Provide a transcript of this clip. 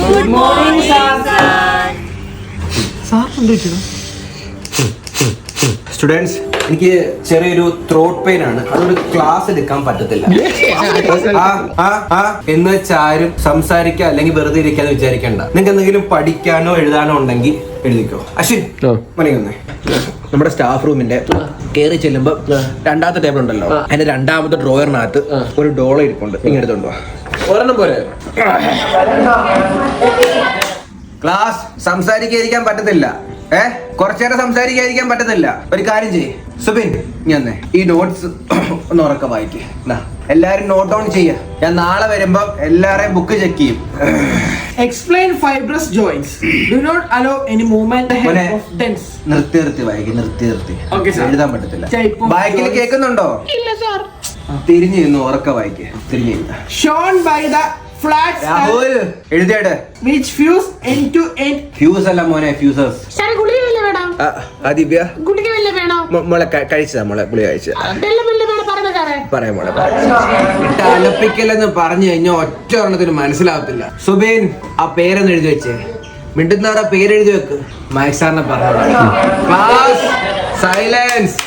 Good morning, sir. Students, എനിക്ക് ചെറിയൊരു throat pain ആണ്. അതൊരു ക്ലാസ് എടുക്കാൻ പറ്റത്തില്ല. എന്ന് വെച്ചാൽ ആരും സംസാരിക്കുക അല്ലെങ്കിൽ വെറുതെ ഇരിക്കാന്ന് വിചാരിക്കണ്ട. നിങ്ങൾക്ക് എന്തെങ്കിലും പഠിക്കാനോ എഴുതാനോ ഉണ്ടെങ്കിൽ എഴുതിക്കോ. അശ്വിൻ, മണിയൊന്നേ. നമ്മുടെ സ്റ്റാഫ് റൂമിന്റെ കയറി ചെല്ലുമ്പോ രണ്ടാമത്തെ ടേബിൾ ഉണ്ടല്ലോ, അതിന്റെ രണ്ടാമത്തെ ഡ്രോയറിനകത്ത് ഒരു ഡോളർ ഇരിപ്പുണ്ട്. ഇങ്ങനെ എടുത്തോണ്ടോ. ഒരെണ്ണം പോരെ. ക്ലാസ് സംസാരിക്കാതിരിക്കാൻ പറ്റത്തില്ല. കുറച്ചേരം സംസാരിക്കാതിരിക്കാൻ പറ്റത്തില്ല. ഒരു കാര്യം ചെയ്യ് സുബിൻ, ഞാൻ ഈ നോട്ട്സ് ഒന്ന് ഉറക്ക വായിക്കേ. എല്ലാരും നോട്ട് ഡൗൺ ചെയ്യ. ഞാൻ നാളെ വരുമ്പോ എല്ലാരെയും ബുക്ക് ചെക്ക് ചെയ്യും. Explain fibrous joints. Do not allow any movement ahead of tense. നിർത്തി വായിക്കും. Okay, sir. എഴുതാൻ പറ്റത്തില്ല. ബാക്കിൽ കേൾക്കുന്നുണ്ടോ? ഇല്ല സാർ. തിരിഞ്ഞു നിന്ന് ഉറക്ക വായിക്കേ. തിരിഞ്ഞു നിന്ന്. Shown by the flat Rahul എഴുതിയാട്. which fuse end to end. Fuse അല്ല മോനെ, ഫ്യൂസേഴ്സ്. സാർ ഗുളിക വല്ല വേണോ? ദിവ്യ ഗുളിക വല്ല വേണോ? മോളെ കഴിച്ചതാ. മോളെ ഗുളിക കഴിച്ചതാ. പറയാം മോളെ. ഇട്ട് അലപ്പിക്കലെന്ന് പറഞ്ഞു കഴിഞ്ഞാൽ ഒറ്റ ഒരെണ്ണത്തിന് മനസ്സിലാവത്തില്ല. സുബീൻ, ആ പേരൊന്ന് എഴുതി വെച്ചേ. മിണ്ടുന്നവരുടെ പേരെഴുതി വെക്ക്. മൈക്ക് സാറിനെ പറഞ്ഞു. Class silence.